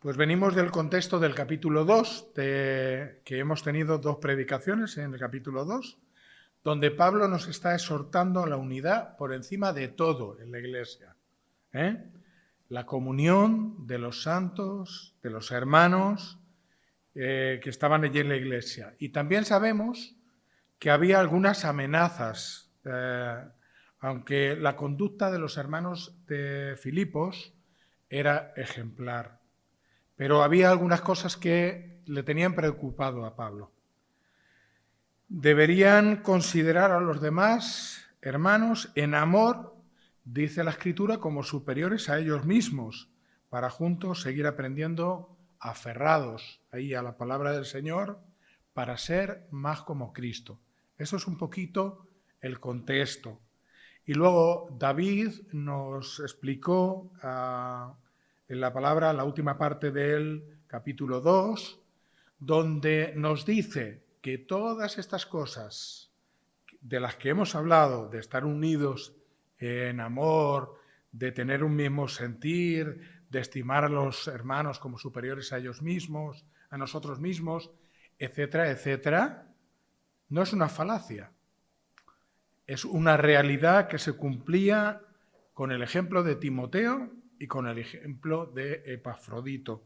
Pues venimos del contexto del capítulo 2, que hemos tenido dos predicaciones en el capítulo 2, donde Pablo nos está exhortando a la unidad por encima de todo en la Iglesia. La comunión de los santos, de los hermanos que estaban allí en la Iglesia. Y también sabemos que había algunas amenazas, aunque la conducta de los hermanos de Filipos era ejemplar. Pero había algunas cosas que le tenían preocupado a Pablo. Deberían considerar a los demás hermanos en amor, dice la Escritura, como superiores a ellos mismos, para juntos seguir aprendiendo aferrados ahí a la palabra del Señor para ser más como Cristo. Eso es un poquito el contexto. Y luego David nos explicó en la palabra, la última parte del capítulo 2, donde nos dice que todas estas cosas de las que hemos hablado, de estar unidos en amor, de tener un mismo sentir, de estimar a los hermanos como superiores a ellos mismos, a nosotros mismos, etcétera, etcétera, no es una falacia. Es una realidad que se cumplía con el ejemplo de Timoteo y con el ejemplo de Epafrodito,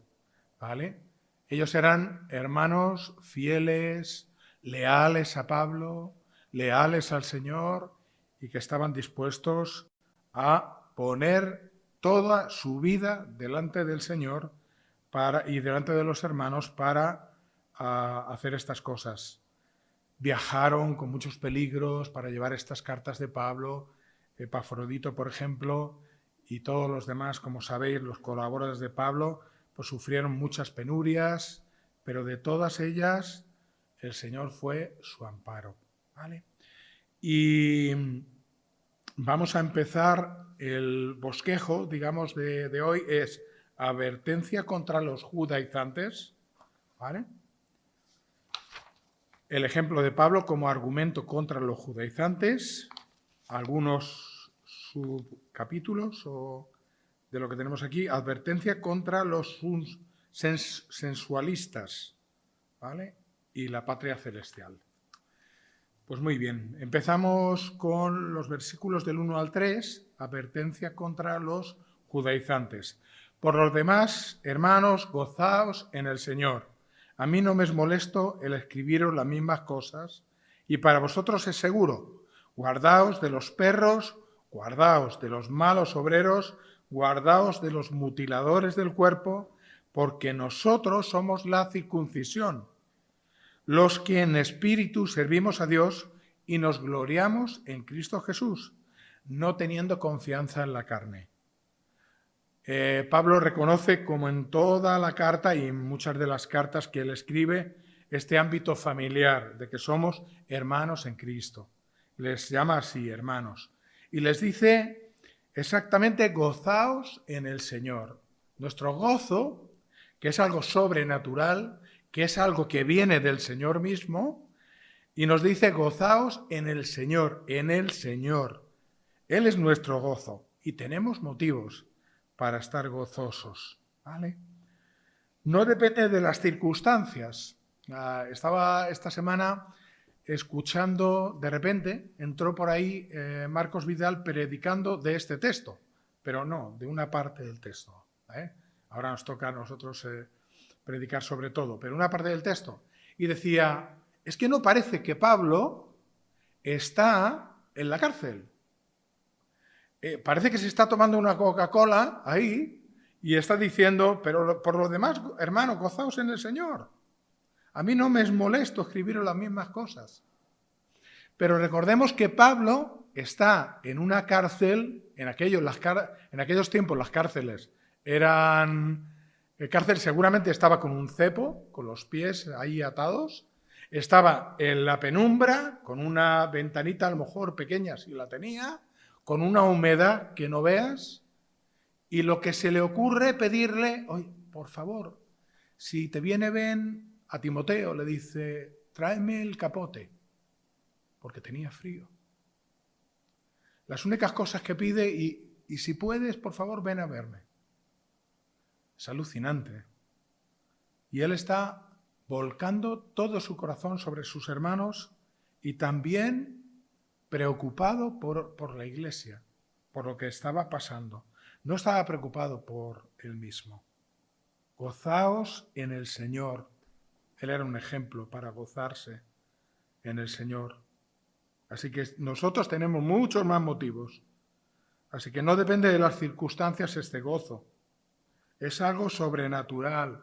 ¿vale? Ellos eran hermanos fieles, leales a Pablo, leales al Señor y que estaban dispuestos a poner toda su vida delante del Señor y delante de los hermanos para hacer estas cosas. Viajaron con muchos peligros para llevar estas cartas de Pablo, Epafrodito, por ejemplo, y todos los demás, como sabéis, los colaboradores de Pablo, pues sufrieron muchas penurias, pero de todas ellas el Señor fue su amparo, ¿vale? Y vamos a empezar el bosquejo, digamos, de hoy, es advertencia contra los judaizantes, ¿vale? El ejemplo de Pablo como argumento contra los judaizantes, algunos subcapítulos o de lo que tenemos aquí, advertencia contra los sensualistas, ¿vale? Y la patria celestial. Pues muy bien, empezamos con los versículos del 1 al 3, advertencia contra los judaizantes. Por los demás, hermanos, gozaos en el Señor. A mí no me es molesto el escribiros las mismas cosas, y para vosotros es seguro. Guardaos de los perros, guardaos de los malos obreros, guardaos de los mutiladores del cuerpo, porque nosotros somos la circuncisión, los que en espíritu servimos a Dios y nos gloriamos en Cristo Jesús, no teniendo confianza en la carne. Pablo reconoce, como en toda la carta y en muchas de las cartas que él escribe, este ámbito familiar de que somos hermanos en Cristo. Les llama así, hermanos. Y les dice exactamente, gozaos en el Señor. Nuestro gozo, que es algo sobrenatural, que es algo que viene del Señor mismo, y nos dice, gozaos en el Señor, en el Señor. Él es nuestro gozo y tenemos motivos para estar gozosos, ¿vale? No depende de las circunstancias. Estaba esta semana escuchando, de repente, entró por ahí Marcos Vidal predicando de este texto, pero no, de una parte del texto. Ahora nos toca a nosotros predicar sobre todo, pero una parte del texto. Y decía, es que no parece que Pablo está en la cárcel. Parece que se está tomando una Coca-Cola ahí y está diciendo, pero por lo demás, hermano, gozaos en el Señor. A mí no me es molesto escribiros las mismas cosas. Pero recordemos que Pablo está en una cárcel, en aquellos tiempos las cárceles eran... El cárcel seguramente estaba con un cepo, con los pies ahí atados, estaba en la penumbra, con una ventanita a lo mejor pequeña si la tenía, con una humedad que no veas, y lo que se le ocurre pedirle, oye, por favor, si te viene bien, a Timoteo le dice, tráeme el capote, porque tenía frío. Las únicas cosas que pide, y si puedes, por favor, ven a verme. Es alucinante. Y él está volcando todo su corazón sobre sus hermanos y también preocupado por la iglesia, por lo que estaba pasando. No estaba preocupado por él mismo. Gozaos en el Señor. Él era un ejemplo para gozarse en el Señor. Así que nosotros tenemos muchos más motivos. Así que no depende de las circunstancias este gozo. Es algo sobrenatural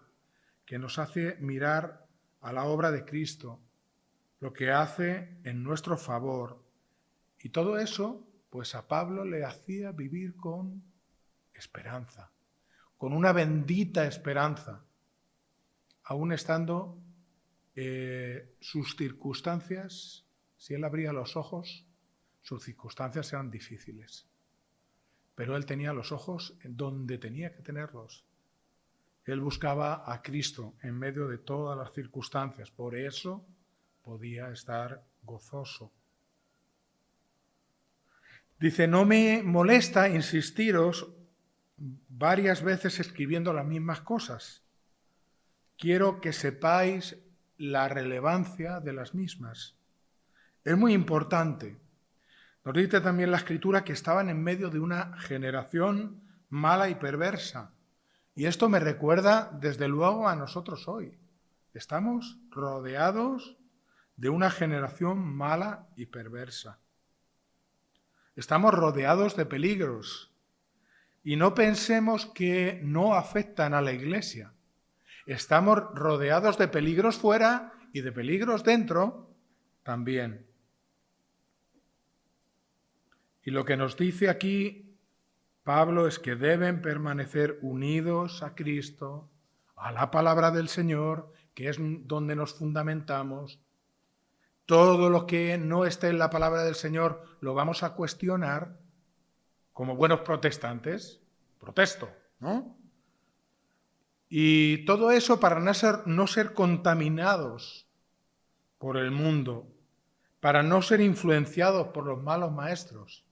que nos hace mirar a la obra de Cristo, lo que hace en nuestro favor. Y todo eso, pues a Pablo le hacía vivir con esperanza, con una bendita esperanza, aún estando sus circunstancias, si él abría los ojos, sus circunstancias eran difíciles. Pero él tenía los ojos donde tenía que tenerlos. Él buscaba a Cristo en medio de todas las circunstancias. Por eso podía estar gozoso. Dice, no me molesta insistiros varias veces escribiendo las mismas cosas. Quiero que sepáis la relevancia de las mismas. Es muy importante. Nos dice también la Escritura que estaban en medio de una generación mala y perversa. Y esto me recuerda desde luego a nosotros hoy. Estamos rodeados de una generación mala y perversa. Estamos rodeados de peligros. Y no pensemos que no afectan a la Iglesia. Estamos rodeados de peligros fuera y de peligros dentro también. Y lo que nos dice aquí Pablo es que deben permanecer unidos a Cristo, a la palabra del Señor, que es donde nos fundamentamos. Todo lo que no esté en la palabra del Señor lo vamos a cuestionar como buenos protestantes. Protesto, ¿no? Y todo eso para no ser contaminados por el mundo, para no ser influenciados por los malos maestros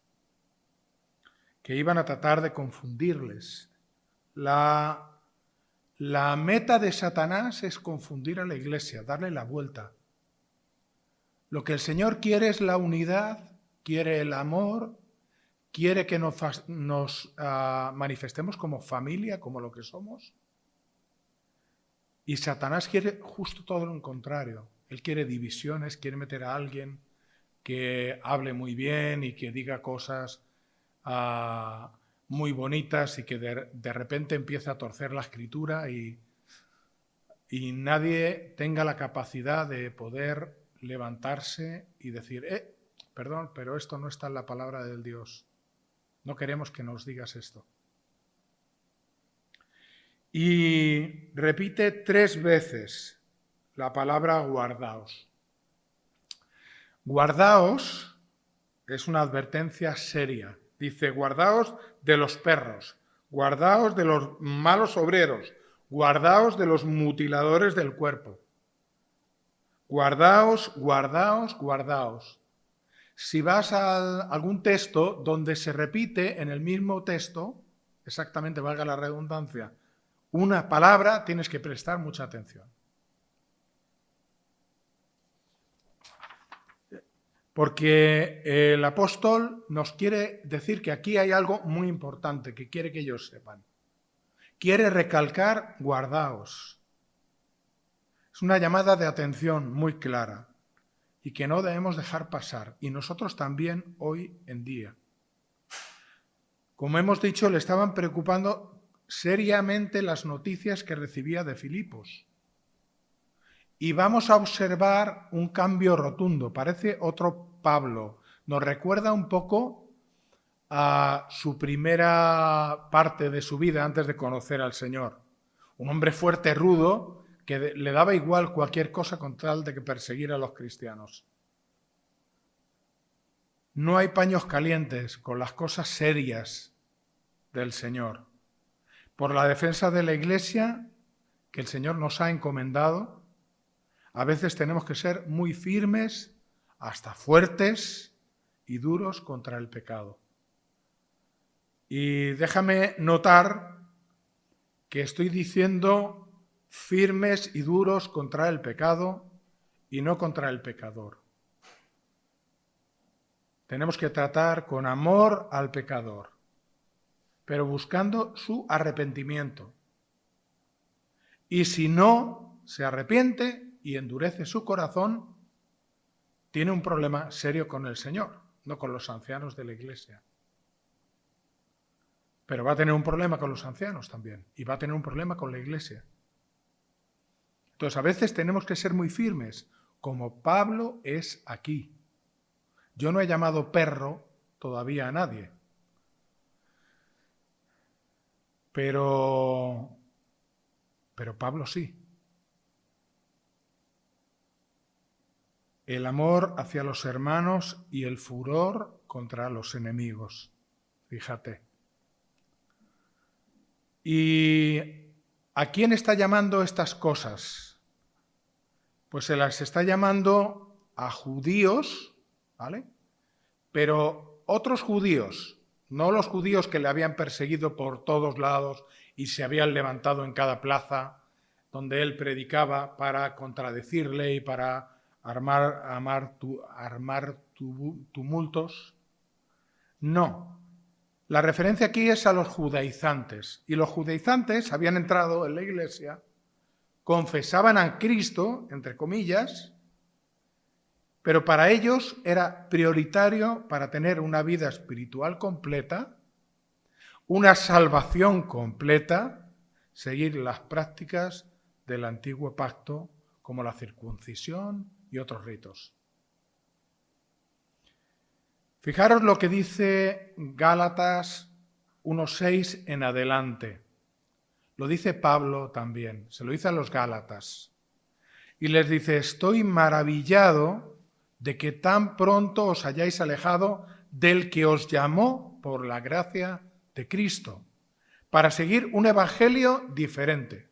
que iban a tratar de confundirles. La meta de Satanás es confundir a la Iglesia, darle la vuelta. Lo que el Señor quiere es la unidad, quiere el amor, quiere que nos manifestemos como familia, como lo que somos. Y Satanás quiere justo todo lo contrario. Él quiere divisiones, quiere meter a alguien que hable muy bien y que diga cosas muy bonitas y que de repente empiece a torcer la Escritura y nadie tenga la capacidad de poder levantarse y decir, perdón, pero esto no está en la palabra del Dios. No queremos que nos digas esto. Y repite 3 veces la palabra guardaos. Guardaos es una advertencia seria. Dice, guardaos de los perros, guardaos de los malos obreros, guardaos de los mutiladores del cuerpo. Guardaos, guardaos, guardaos. Si vas a algún texto donde se repite en el mismo texto, exactamente, valga la redundancia, una palabra, tienes que prestar mucha atención. Porque el apóstol nos quiere decir que aquí hay algo muy importante que quiere que ellos sepan. Quiere recalcar, guardaos. Es una llamada de atención muy clara y que no debemos dejar pasar. Y nosotros también hoy en día. Como hemos dicho, le estaban preocupando seriamente las noticias que recibía de Filipos. Y vamos a observar un cambio rotundo. Parece otro Pablo. Nos recuerda un poco a su primera parte de su vida antes de conocer al Señor. Un hombre fuerte, rudo, que le daba igual cualquier cosa con tal de que persiguiera a los cristianos. No hay paños calientes con las cosas serias del Señor. Por la defensa de la Iglesia que el Señor nos ha encomendado, a veces tenemos que ser muy firmes, hasta fuertes y duros contra el pecado. Y déjame notar que estoy diciendo firmes y duros contra el pecado y no contra el pecador. Tenemos que tratar con amor al pecador, pero buscando su arrepentimiento. Y si no se arrepiente y endurece su corazón, tiene un problema serio con el Señor, no con los ancianos de la Iglesia. Pero va a tener un problema con los ancianos también, y va a tener un problema con la Iglesia. Entonces, a veces tenemos que ser muy firmes, como Pablo es aquí. Yo no he llamado perro todavía a nadie, pero Pablo sí. El amor hacia los hermanos y el furor contra los enemigos. Fíjate. ¿Y a quién está llamando estas cosas? Pues se las está llamando a judíos, ¿vale? Pero otros judíos, no los judíos que le habían perseguido por todos lados y se habían levantado en cada plaza donde él predicaba para contradecirle y para armar tumultos. No. La referencia aquí es a los judaizantes. Y los judaizantes habían entrado en la iglesia, confesaban a Cristo, entre comillas, pero para ellos era prioritario, para tener una vida espiritual completa, una salvación completa, seguir las prácticas del antiguo pacto, como la circuncisión y otros ritos. Fijaros lo que dice Gálatas 1:6 en adelante. Lo dice Pablo también, se lo dice a los Gálatas. Y les dice, estoy maravillado de que tan pronto os hayáis alejado del que os llamó por la gracia de Cristo, para seguir un evangelio diferente.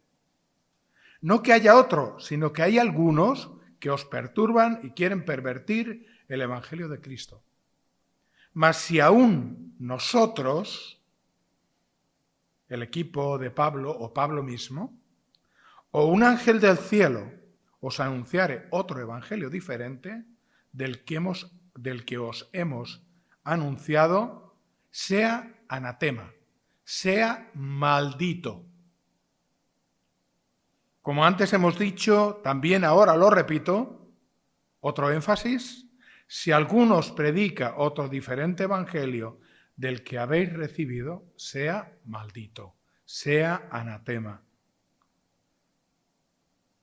No que haya otro, sino que hay algunos que os perturban y quieren pervertir el evangelio de Cristo. Mas si aún nosotros, el equipo de Pablo o Pablo mismo, o un ángel del cielo os anunciare otro evangelio diferente del que os hemos anunciado, sea anatema, sea maldito. Como antes hemos dicho, también ahora lo repito, otro énfasis, si alguno os predica otro diferente evangelio del que habéis recibido, sea maldito, sea anatema.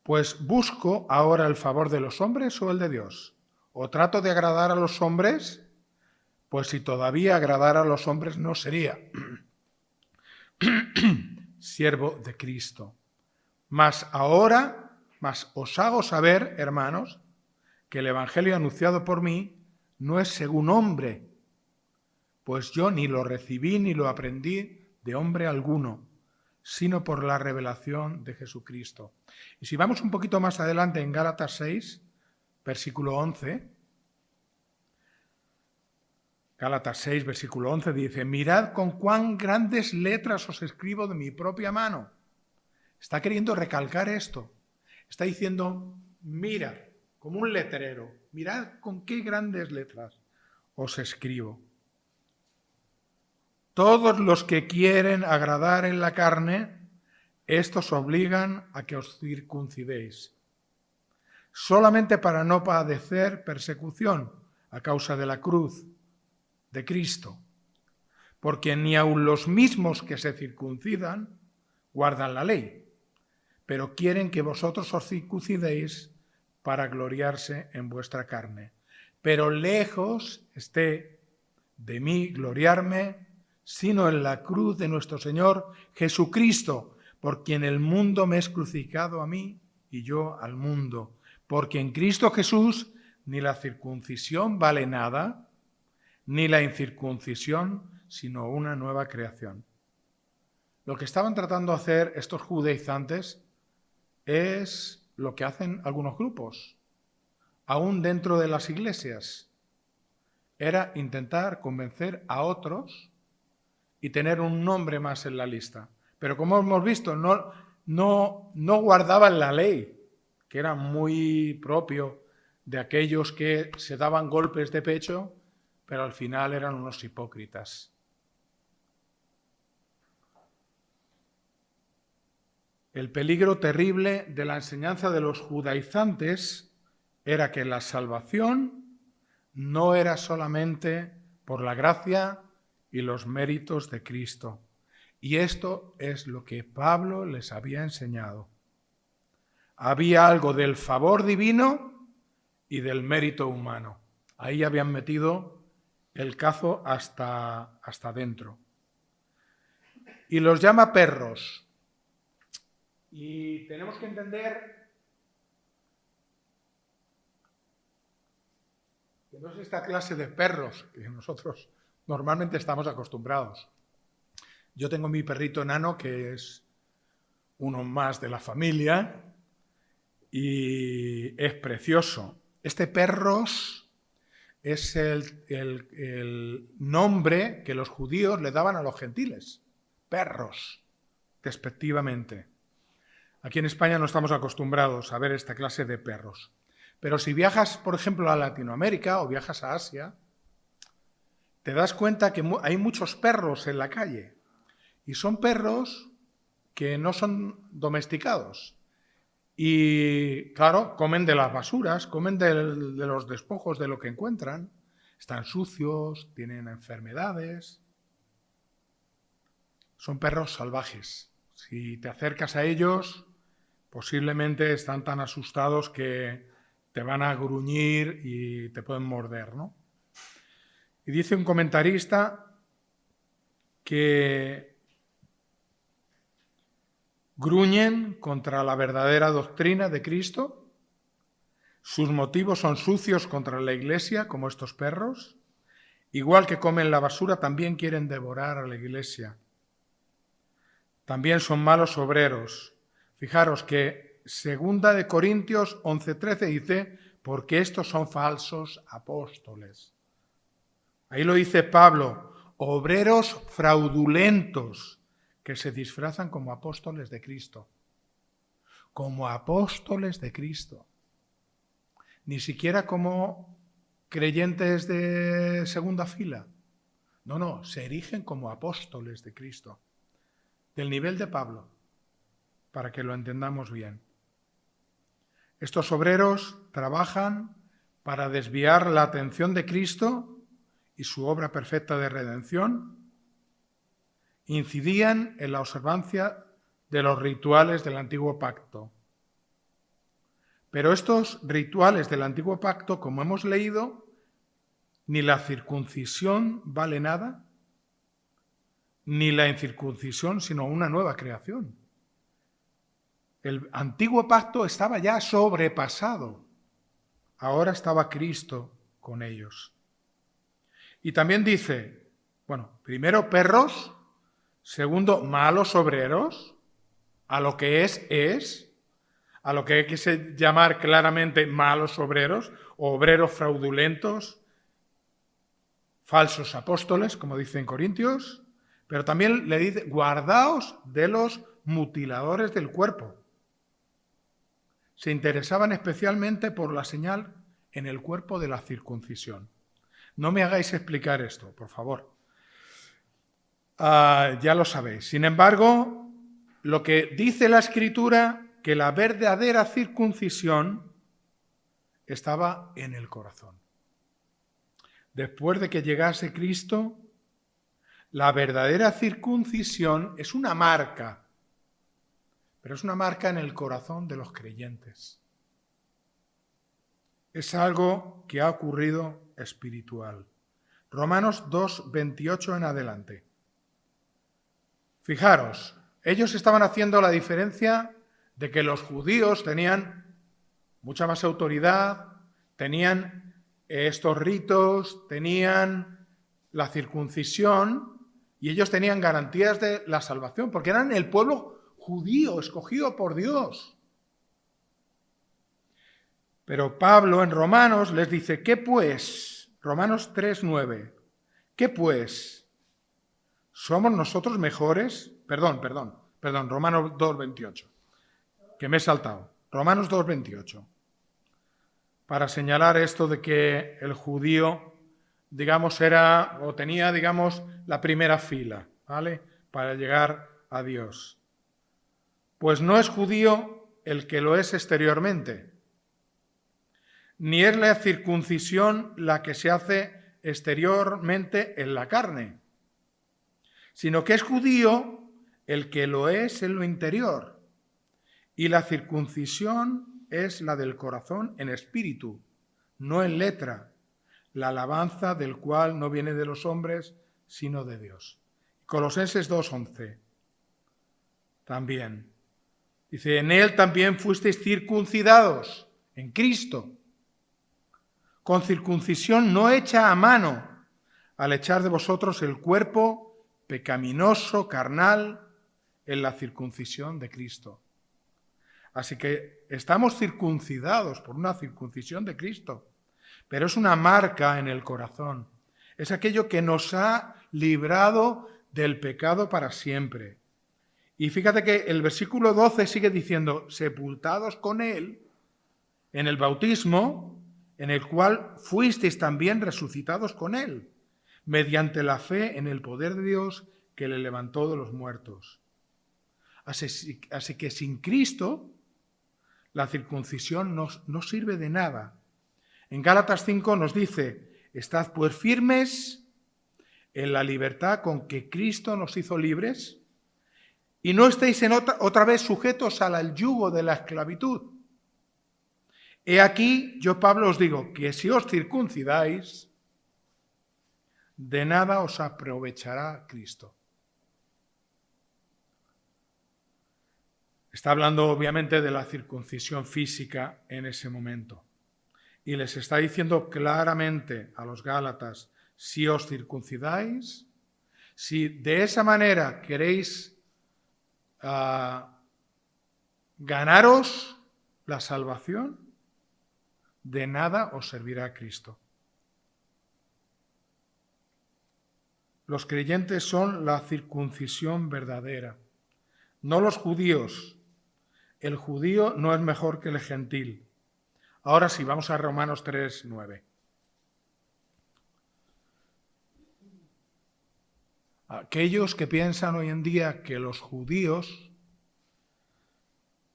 Pues busco ahora el favor de los hombres o el de Dios. ¿O trato de agradar a los hombres? Pues si todavía agradara a los hombres no sería siervo de Cristo. Mas os hago saber, hermanos, que el evangelio anunciado por mí no es según hombre, pues yo ni lo recibí ni lo aprendí de hombre alguno, sino por la revelación de Jesucristo. Y si vamos un poquito más adelante en Gálatas 6, versículo 11, Gálatas 6, versículo 11 dice, mirad con cuán grandes letras os escribo de mi propia mano. Está queriendo recalcar esto. Está diciendo, mira, como un letrero, mirad con qué grandes letras os escribo. Todos los que quieren agradar en la carne, estos obligan a que os circuncidéis, solamente para no padecer persecución a causa de la cruz de Cristo, porque ni aun los mismos que se circuncidan guardan la ley, pero quieren que vosotros os circuncidéis para gloriarse en vuestra carne. Pero lejos esté de mí gloriarme, sino en la cruz de nuestro Señor Jesucristo, por quien el mundo me es crucificado a mí y yo al mundo. Porque en Cristo Jesús ni la circuncisión vale nada, ni la incircuncisión, sino una nueva creación. Lo que estaban tratando de hacer estos judaizantes es lo que hacen algunos grupos, aún dentro de las iglesias. Era intentar convencer a otros y tener un nombre más en la lista. Pero como hemos visto, no, no guardaban la ley, que era muy propio de aquellos que se daban golpes de pecho, pero al final eran unos hipócritas. El peligro terrible de la enseñanza de los judaizantes era que la salvación no era solamente por la gracia y los méritos de Cristo. Y esto es lo que Pablo les había enseñado. Había algo del favor divino y del mérito humano. Ahí habían metido el cazo hasta dentro. Y los llama perros. Y tenemos que entender que no es esta clase de perros que nosotros normalmente estamos acostumbrados. Yo tengo mi perrito enano, que es uno más de la familia, y es precioso. Este perros es el nombre que los judíos le daban a los gentiles. Perros, despectivamente. Aquí en España no estamos acostumbrados a ver esta clase de perros. Pero si viajas, por ejemplo, a Latinoamérica o viajas a Asia, te das cuenta que hay muchos perros en la calle. Y son perros que no son domesticados. Y, claro, comen de las basuras, comen de los despojos de lo que encuentran. Están sucios, tienen enfermedades. Son perros salvajes. Si te acercas a ellos, posiblemente están tan asustados que te van a gruñir y te pueden morder, ¿no? Y dice un comentarista que gruñen contra la verdadera doctrina de Cristo. Sus motivos son sucios contra la Iglesia, como estos perros. Igual que comen la basura, también quieren devorar a la Iglesia. También son malos obreros. Fijaros que 2 Corintios 11:13 dice, porque estos son falsos apóstoles. Ahí lo dice Pablo, obreros fraudulentos que se disfrazan como apóstoles de Cristo. Como apóstoles de Cristo. Ni siquiera como creyentes de segunda fila. No, se erigen como apóstoles de Cristo. Del nivel de Pablo, para que lo entendamos bien. Estos obreros trabajan para desviar la atención de Cristo y su obra perfecta de redención. Incidían en la observancia de los rituales del Antiguo Pacto. Pero estos rituales del Antiguo Pacto, como hemos leído, ni la circuncisión vale nada, ni la incircuncisión, sino una nueva creación. El Antiguo Pacto estaba ya sobrepasado. Ahora estaba Cristo con ellos. Y también dice, primero perros, segundo malos obreros, a lo que es, a lo que hay que llamar claramente malos obreros, o obreros fraudulentos, falsos apóstoles, como dice en Corintios, pero también le dice, guardaos de los mutiladores del cuerpo. Se interesaban especialmente por la señal en el cuerpo de la circuncisión. No me hagáis explicar esto, por favor. Ya lo sabéis. Sin embargo, lo que dice la Escritura, que la verdadera circuncisión estaba en el corazón. Después de que llegase Cristo, la verdadera circuncisión es una marca, pero es una marca en el corazón de los creyentes. Es algo que ha ocurrido espiritual. Romanos 2:28 en adelante. Fijaros, ellos estaban haciendo la diferencia de que los judíos tenían mucha más autoridad, tenían estos ritos, tenían la circuncisión y ellos tenían garantías de la salvación, porque eran el pueblo judío escogido por Dios. Pero Pablo en Romanos les dice, ¿qué pues? Romanos 3:9. ¿Qué pues? ¿Somos nosotros mejores? Perdón, Romanos 2:28. que me he saltado. Romanos 2:28. Para señalar esto de que el judío, digamos, era o tenía, digamos, la primera fila, ¿vale? Para llegar a Dios. Pues no es judío el que lo es exteriormente, ni es la circuncisión la que se hace exteriormente en la carne, sino que es judío el que lo es en lo interior, y la circuncisión es la del corazón en espíritu, no en letra, la alabanza del cual no viene de los hombres, sino de Dios. Colosenses 2:11 también. Dice, en él también fuisteis circuncidados, en Cristo, con circuncisión no hecha a mano, al echar de vosotros el cuerpo pecaminoso, carnal, en la circuncisión de Cristo. Así que estamos circuncidados por una circuncisión de Cristo, pero es una marca en el corazón. Es aquello que nos ha librado del pecado para siempre. Y fíjate que el versículo 12 sigue diciendo, sepultados con él en el bautismo, en el cual fuisteis también resucitados con él, mediante la fe en el poder de Dios que le levantó de los muertos. Así que sin Cristo, la circuncisión no sirve de nada. En Gálatas 5 nos dice, estad pues firmes en la libertad con que Cristo nos hizo libres y no estéis otra vez sujetos al yugo de la esclavitud. He aquí, yo Pablo os digo, que si os circuncidáis, de nada os aprovechará Cristo. Está hablando obviamente de la circuncisión física en ese momento. Y les está diciendo claramente a los Gálatas, si os circuncidáis, si de esa manera queréis ganaros la salvación, de nada os servirá Cristo. Los creyentes son la circuncisión verdadera, no los judíos. El judío no es mejor que el gentil. Ahora sí, vamos a Romanos 3:9. Aquellos que piensan hoy en día que los judíos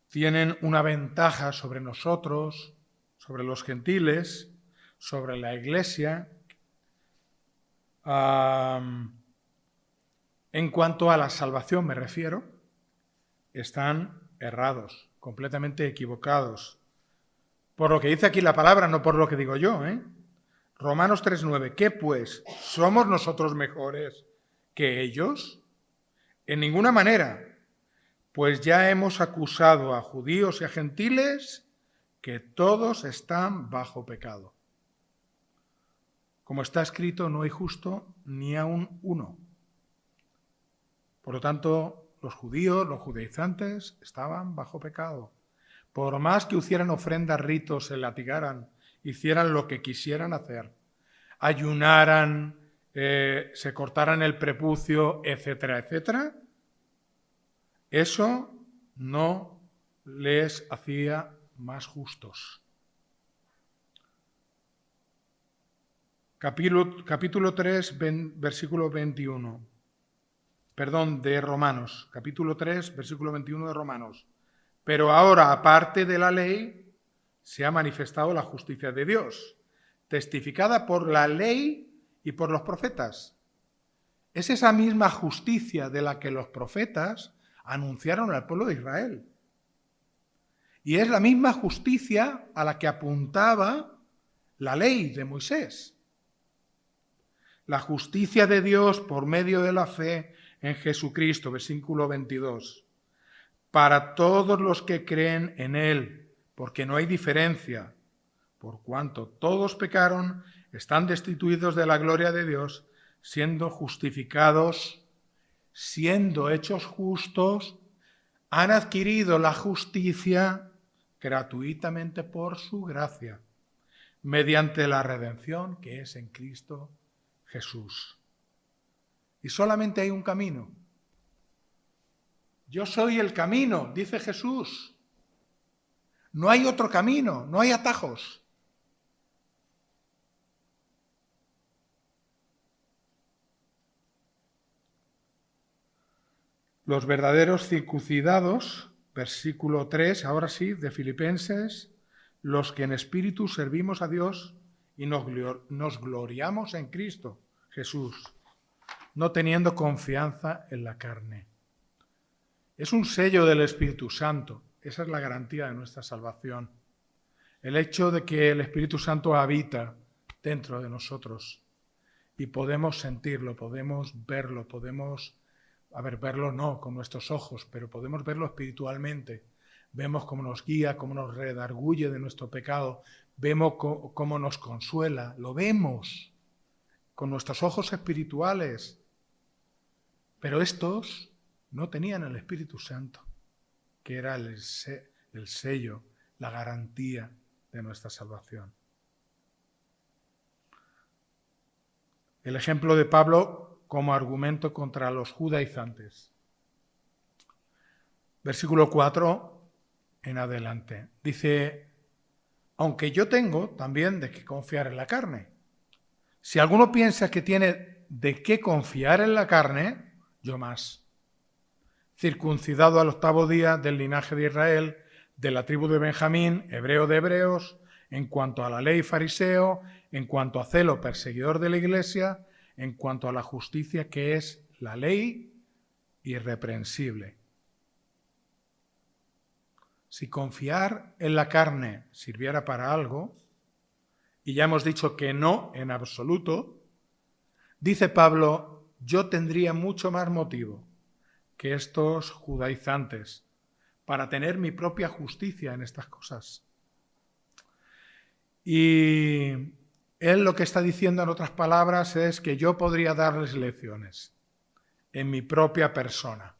tienen una ventaja sobre nosotros, sobre los gentiles, sobre la iglesia, en cuanto a la salvación me refiero, están errados, completamente equivocados. Por lo que dice aquí la palabra, no por lo que digo yo, Romanos 3:9. ¿Qué pues? ¿Somos nosotros mejores que ellos? En ninguna manera, pues ya hemos acusado a judíos y a gentiles que todos están bajo pecado. Como está escrito, no hay justo ni aun uno. Por lo tanto, los judíos, los judaizantes, estaban bajo pecado. Por más que hicieran ofrendas, ritos, se latigaran, hicieran lo que quisieran hacer, ayunaran, se cortaran el prepucio, etcétera, etcétera, eso no les hacía más justos. Capítulo 3, versículo 21. Perdón, de Romanos. Capítulo 3, versículo 21 de Romanos. Pero ahora, aparte de la ley, se ha manifestado la justicia de Dios, testificada por la ley y por los profetas. Es esa misma justicia de la que los profetas anunciaron al pueblo de Israel. Y es la misma justicia a la que apuntaba la ley de Moisés. La justicia de Dios por medio de la fe en Jesucristo, versículo 22. Para todos los que creen en Él, porque no hay diferencia, por cuanto todos pecaron, están destituidos de la gloria de Dios, siendo justificados, siendo hechos justos, han adquirido la justicia gratuitamente por su gracia, mediante la redención que es en Cristo Jesús. Y solamente hay un camino. Yo soy el camino, dice Jesús. No hay otro camino, no hay atajos. Los verdaderos circuncidados, versículo 3, ahora sí, de Filipenses, los que en espíritu servimos a Dios y nos gloriamos en Cristo Jesús, no teniendo confianza en la carne. Es un sello del Espíritu Santo, esa es la garantía de nuestra salvación. El hecho de que el Espíritu Santo habita dentro de nosotros y podemos sentirlo, podemos verlo, verlo no con nuestros ojos, pero podemos verlo espiritualmente. Vemos cómo nos guía, cómo nos redarguye de nuestro pecado, vemos cómo nos consuela, lo vemos con nuestros ojos espirituales. Pero estos no tenían el Espíritu Santo, que era el sello, la garantía de nuestra salvación. El ejemplo de Pablo como argumento contra los judaizantes. Versículo 4 en adelante. Dice, aunque yo tengo también de qué confiar en la carne. Si alguno piensa que tiene de qué confiar en la carne, yo más. Circuncidado al 8º día del linaje de Israel, de la tribu de Benjamín, hebreo de hebreos, en cuanto a la ley fariseo, en cuanto a celo perseguidor de la iglesia, en cuanto a la justicia que es la ley irreprensible. Si confiar en la carne sirviera para algo, y ya hemos dicho que no en absoluto, dice Pablo, yo tendría mucho más motivo que estos judaizantes para tener mi propia justicia en estas cosas. Y él lo que está diciendo en otras palabras es que yo podría darles lecciones en mi propia persona.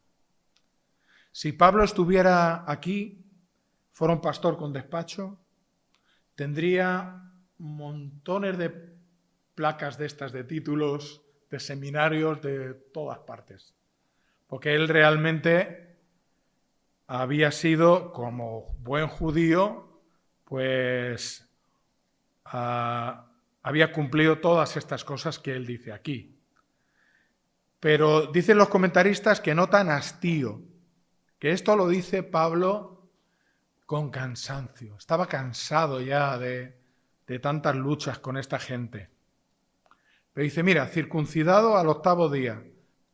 Si Pablo estuviera aquí, fuera un pastor con despacho, tendría montones de placas de estas, de títulos, de seminarios de todas partes. Porque él realmente había sido, como buen judío, pues había cumplido todas estas cosas que él dice aquí. Pero dicen los comentaristas que no tan hastío, que esto lo dice Pablo con cansancio. Estaba cansado ya de tantas luchas con esta gente. Pero dice, mira, circuncidado al 8º día,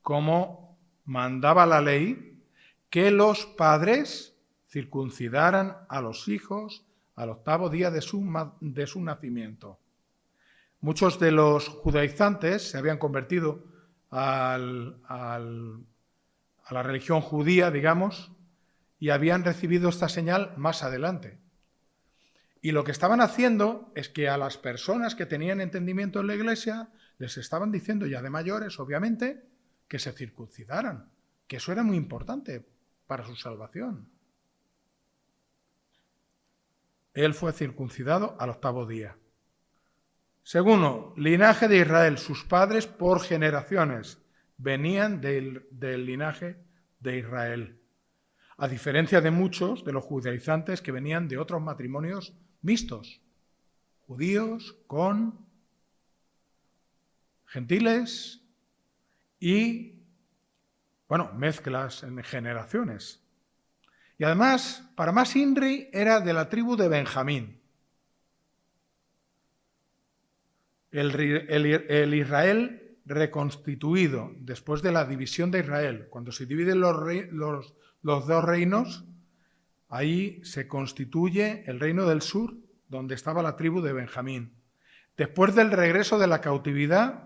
como mandaba la ley, que los padres circuncidaran a los hijos al 8º día de su nacimiento. Muchos de los judaizantes se habían convertido a la religión judía, digamos, y habían recibido esta señal más adelante. Y lo que estaban haciendo es que a las personas que tenían entendimiento en la iglesia les estaban diciendo, ya de mayores, obviamente, que se circuncidaran, que eso era muy importante para su salvación. Él fue circuncidado al 8º día. Segundo, linaje de Israel. Sus padres por generaciones venían del linaje de Israel. A diferencia de muchos de los judaizantes que venían de otros matrimonios mixtos. Judíos con gentiles y, mezclas en generaciones. Y además, para más INRI, era de la tribu de Benjamín. El Israel reconstituido después de la división de Israel, cuando se dividen los dos reinos, ahí se constituye el reino del sur, donde estaba la tribu de Benjamín. Después del regreso de la cautividad,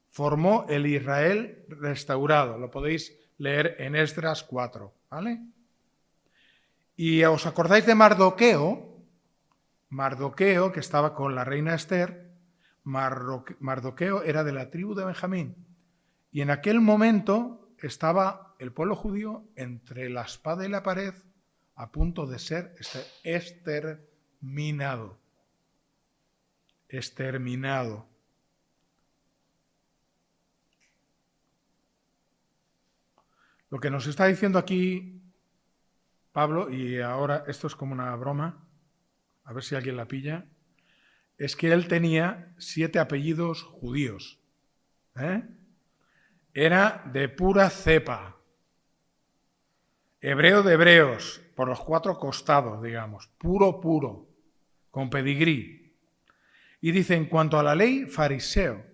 formó el Israel restaurado. Lo podéis leer en Esdras 4, ¿vale? Y os acordáis de Mardoqueo, que estaba con la reina Esther. Mardoqueo era de la tribu de Benjamín. Y en aquel momento estaba el pueblo judío entre la espada y la pared, a punto de ser exterminado. Exterminado. Lo que nos está diciendo aquí Pablo, y ahora esto es como una broma, a ver si alguien la pilla, es que él tenía 7 apellidos judíos. Era de pura cepa. Hebreo de hebreos, por los 4 costados, digamos. Puro, con pedigrí. Y dice, en cuanto a la ley, fariseo.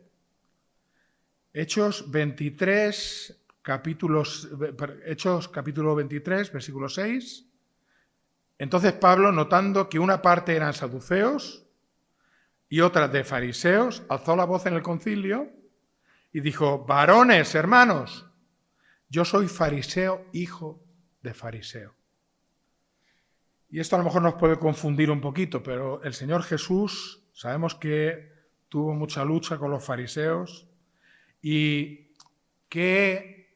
Hechos 23, Hechos capítulo 23, versículo 6. Entonces Pablo, notando que una parte eran saduceos y otra de fariseos, alzó la voz en el concilio y dijo, varones, hermanos, yo soy fariseo, hijo de fariseo. Y esto a lo mejor nos puede confundir un poquito, pero el Señor Jesús, sabemos que tuvo mucha lucha con los fariseos y qué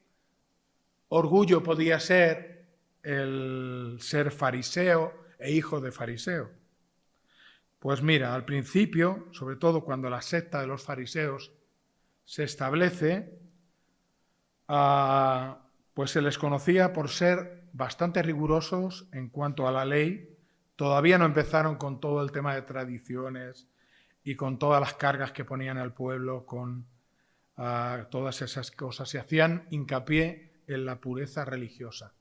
orgullo podía ser el ser fariseo e hijo de fariseo. Pues mira, al principio, sobre todo cuando la secta de los fariseos se establece, pues se les conocía por ser bastante rigurosos en cuanto a la ley. Todavía no empezaron con todo el tema de tradiciones y con todas las cargas que ponían al pueblo, con todas esas cosas. Se hacían hincapié en la pureza religiosa.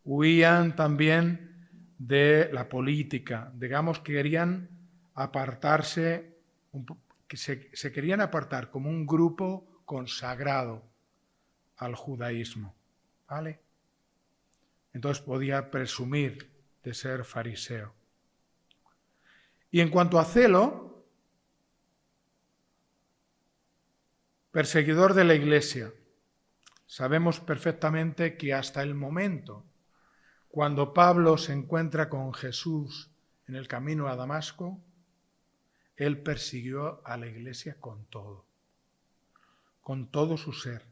Huían también de la política. Digamos que querían apartarse, que se querían apartar como un grupo consagrado al judaísmo, ¿vale? Entonces podía presumir de ser fariseo. Y en cuanto a celo, perseguidor de la Iglesia. Sabemos perfectamente que hasta el momento, cuando Pablo se encuentra con Jesús en el camino a Damasco, él persiguió a la Iglesia con todo su ser.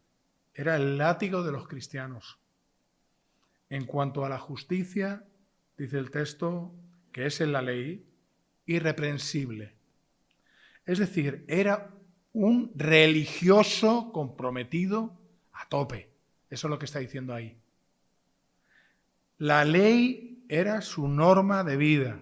Era el látigo de los cristianos. En cuanto a la justicia, dice el texto, que es en la ley, irreprensible. Es decir, era un religioso comprometido a tope. Eso es lo que está diciendo ahí. La ley era su norma de vida.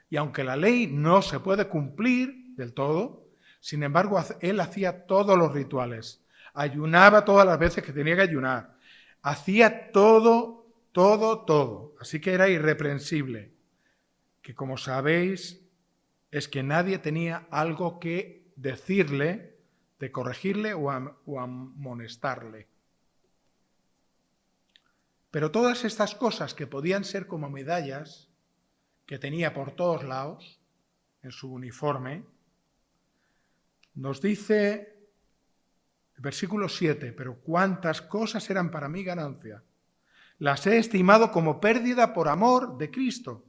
Y aunque la ley no se puede cumplir del todo, sin embargo, él hacía todos los rituales. Ayunaba todas las veces que tenía que ayunar. Hacía todo. Así que era irreprensible. Que como sabéis, es que nadie tenía algo que decirle, de corregirle o amonestarle. Pero todas estas cosas que podían ser como medallas que tenía por todos lados en su uniforme, nos dice el versículo 7, pero cuántas cosas eran para mí ganancia. Las he estimado como pérdida por amor de Cristo.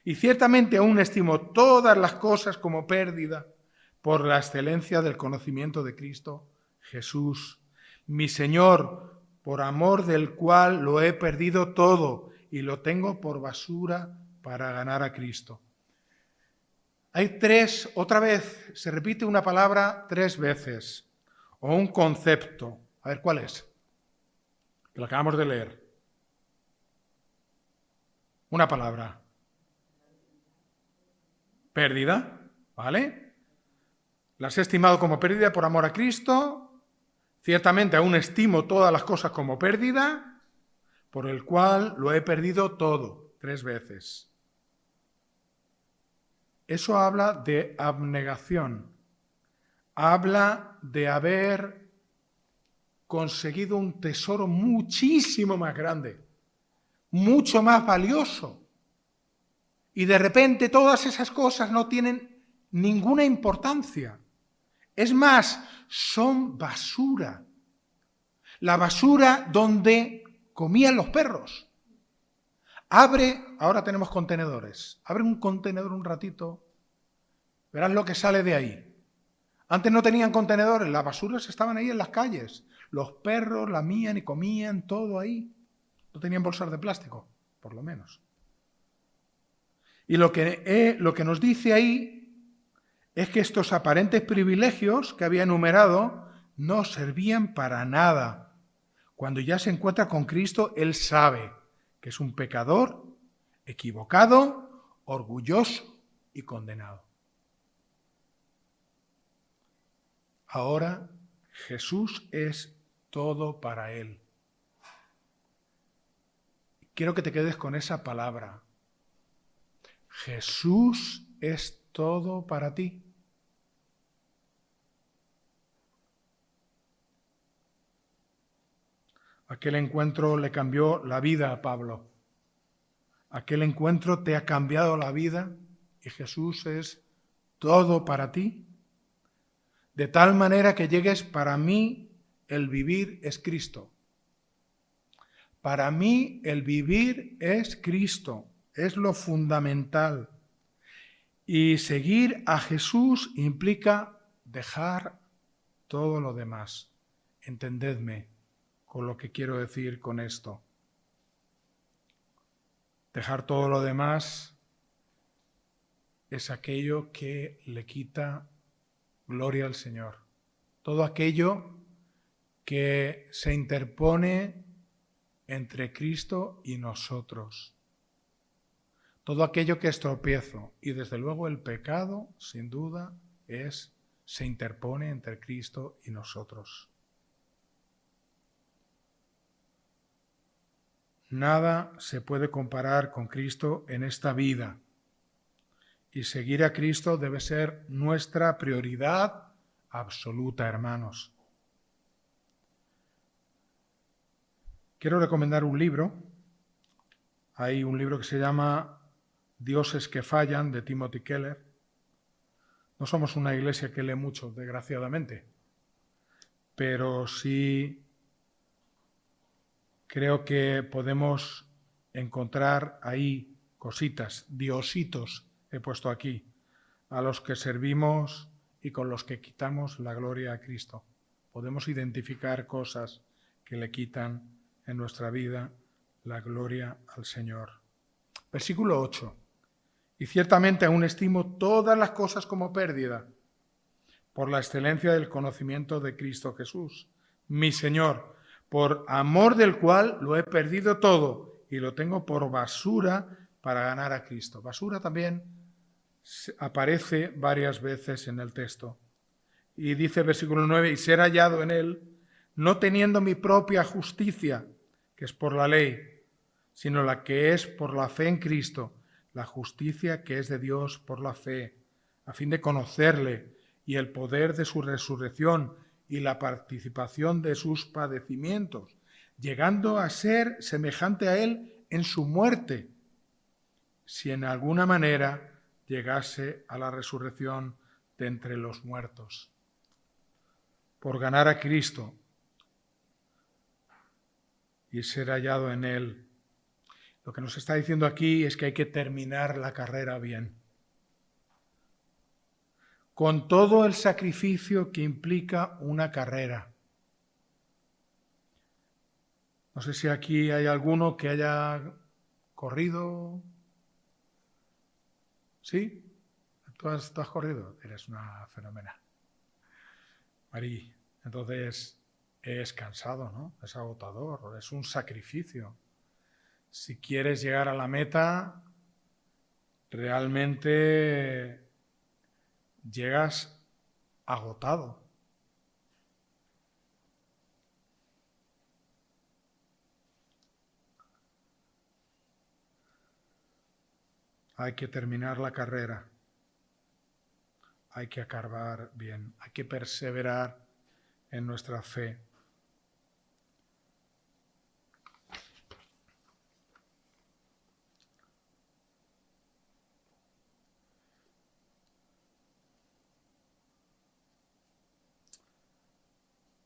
Y ciertamente aún estimo todas las cosas como pérdida por la excelencia del conocimiento de Cristo Jesús, mi Señor, por amor del cual lo he perdido todo y lo tengo por basura para ganar a Cristo. Hay otra vez, se repite una palabra 3 veces, o un concepto. A ver, ¿cuál es? Que lo acabamos de leer. Una palabra. Pérdida, ¿vale? Las he estimado como pérdida por amor a Cristo. Ciertamente aún estimo todas las cosas como pérdida, por el cual lo he perdido todo, 3 veces. Eso habla de abnegación. Habla de haber conseguido un tesoro muchísimo más grande, mucho más valioso. Y de repente todas esas cosas no tienen ninguna importancia. Es más, son basura. La basura donde comían los perros. Ahora tenemos contenedores. Abre un contenedor un ratito, verás lo que sale de ahí. Antes no tenían contenedores, las basuras estaban ahí en las calles. Los perros lamían y comían todo ahí. No tenían bolsas de plástico, por lo menos. Y lo que nos dice ahí es que estos aparentes privilegios que había enumerado no servían para nada. Cuando ya se encuentra con Cristo, él sabe que es un pecador, equivocado, orgulloso y condenado. Ahora Jesús es todo para él. Quiero que te quedes con esa palabra. Jesús es todo para ti. Aquel encuentro le cambió la vida a Pablo. Aquel encuentro te ha cambiado la vida y Jesús es todo para ti. De tal manera que llegues, para mí el vivir es Cristo. Para mí el vivir es Cristo, es lo fundamental. Y seguir a Jesús implica dejar todo lo demás. Entendedme con lo que quiero decir con esto. Dejar todo lo demás es aquello que le quita gloria al Señor. Todo aquello que se interpone entre Cristo y nosotros. Todo aquello que es tropiezo. Y desde luego el pecado, sin duda, se interpone entre Cristo y nosotros. Nada se puede comparar con Cristo en esta vida. Y seguir a Cristo debe ser nuestra prioridad absoluta, hermanos. Quiero recomendar un libro. Hay un libro que se llama Dioses que fallan, de Timothy Keller. No somos una iglesia que lee mucho, desgraciadamente, pero sí creo que podemos encontrar ahí cositas, diositos, he puesto aquí, a los que servimos y con los que quitamos la gloria a Cristo. Podemos identificar cosas que le quitan en nuestra vida la gloria al Señor. Versículo 8. Y ciertamente aún estimo todas las cosas como pérdida por la excelencia del conocimiento de Cristo Jesús, mi Señor, por amor del cual lo he perdido todo y lo tengo por basura para ganar a Cristo. Basura también aparece varias veces en el texto. Y dice versículo 9, y ser hallado en él, no teniendo mi propia justicia, que es por la ley, sino la que es por la fe en Cristo, la justicia que es de Dios por la fe, a fin de conocerle y el poder de su resurrección y la participación de sus padecimientos, llegando a ser semejante a él en su muerte, si en alguna manera llegase a la resurrección de entre los muertos. Por ganar a Cristo y ser hallado en él. Lo que nos está diciendo aquí es que hay que terminar la carrera bien, con todo el sacrificio que implica una carrera. No sé si aquí hay alguno que haya corrido. ¿Sí? ¿Tú has corrido? Eres una fenómena. Marí, entonces es cansado, ¿no? Es agotador, es un sacrificio. Si quieres llegar a la meta, realmente llegas agotado. Hay que terminar la carrera. Hay que acabar bien. Hay que perseverar en nuestra fe.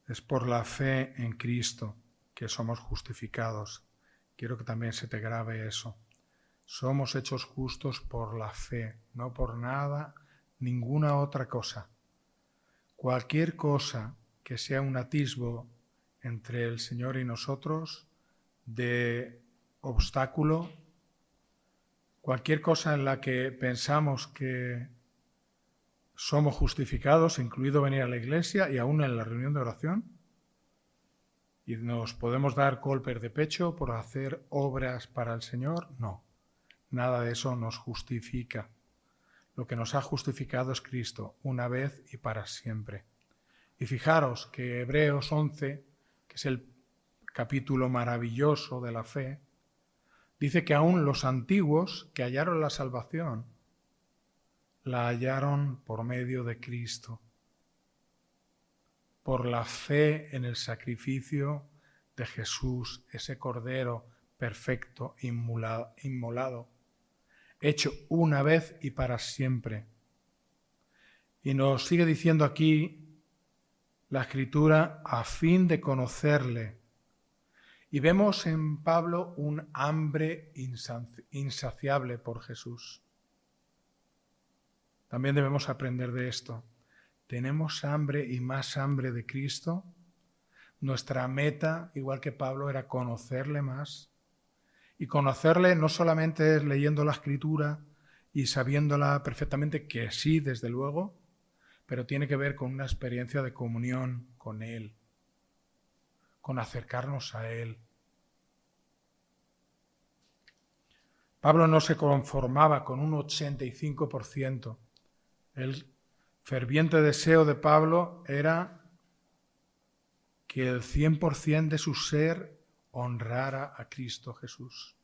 Es por la fe en Cristo que somos justificados. Quiero que también se te grabe eso. Somos hechos justos por la fe, no por nada, ninguna otra cosa. Cualquier cosa que sea un atisbo entre el Señor y nosotros de obstáculo, cualquier cosa en la que pensamos que somos justificados, incluido venir a la iglesia y aún en la reunión de oración, y nos podemos dar golpes de pecho por hacer obras para el Señor, no. Nada de eso nos justifica. Lo que nos ha justificado es Cristo, una vez y para siempre. Y fijaros que Hebreos 11, que es el capítulo maravilloso de la fe, dice que aún los antiguos que hallaron la salvación, la hallaron por medio de Cristo, por la fe en el sacrificio de Jesús, ese Cordero perfecto, inmolado, hecho una vez y para siempre. Y nos sigue diciendo aquí la Escritura, a fin de conocerle. Y vemos en Pablo un hambre insaciable por Jesús. También debemos aprender de esto. ¿Tenemos hambre y más hambre de Cristo? Nuestra meta, igual que Pablo, era conocerle más. Y conocerle no solamente es leyendo la Escritura y sabiéndola perfectamente, que sí, desde luego, pero tiene que ver con una experiencia de comunión con Él, con acercarnos a Él. Pablo no se conformaba con un 85%. El ferviente deseo de Pablo era que el 100% de su ser honrara a Cristo Jesús.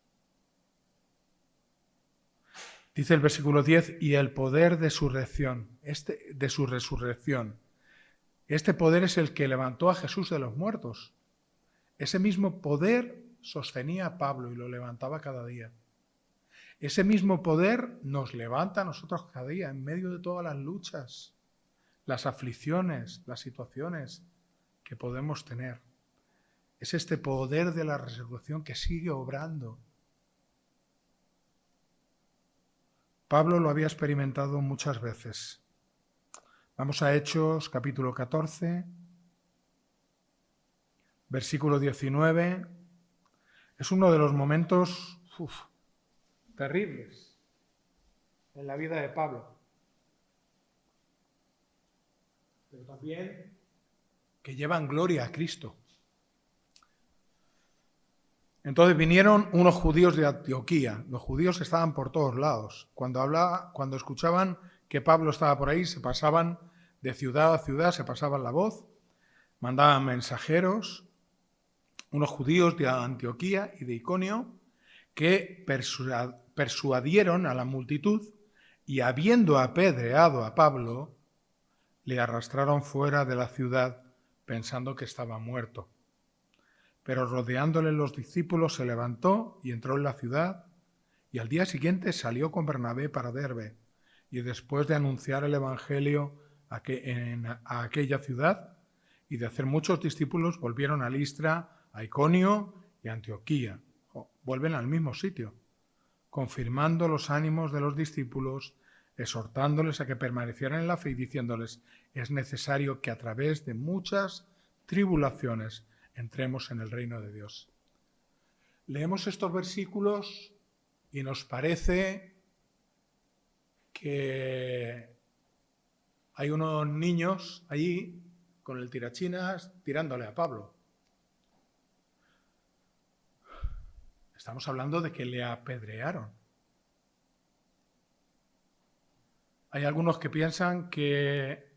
Dice el versículo 10, y el poder de su resurrección. Este poder es el que levantó a Jesús de los muertos. Ese mismo poder sostenía a Pablo y lo levantaba cada día. Ese mismo poder nos levanta a nosotros cada día en medio de todas las luchas, las aflicciones, las situaciones que podemos tener. Es este poder de la resurrección que sigue obrando. Pablo lo había experimentado muchas veces. Vamos a Hechos, capítulo 14, versículo 19. Es uno de los momentos terribles en la vida de Pablo. Pero también que llevan gloria a Cristo. Entonces vinieron unos judíos de Antioquía. Los judíos estaban por todos lados. Cuando escuchaban que Pablo estaba por ahí, se pasaban de ciudad a ciudad, se pasaban la voz, mandaban mensajeros, unos judíos de Antioquía y de Iconio, que persuadieron a la multitud y, habiendo apedreado a Pablo, le arrastraron fuera de la ciudad pensando que estaba muerto. Pero rodeándole los discípulos se levantó y entró en la ciudad, y al día siguiente salió con Bernabé para Derbe, y después de anunciar el evangelio a aquella ciudad y de hacer muchos discípulos, volvieron a Listra, a Iconio y a Antioquía. Vuelven al mismo sitio, confirmando los ánimos de los discípulos, exhortándoles a que permanecieran en la fe y diciéndoles, es necesario que a través de muchas tribulaciones entremos en el reino de Dios. Leemos estos versículos y nos parece que hay unos niños allí con el tirachinas tirándole a Pablo. Estamos hablando de que le apedrearon. Hay algunos que piensan que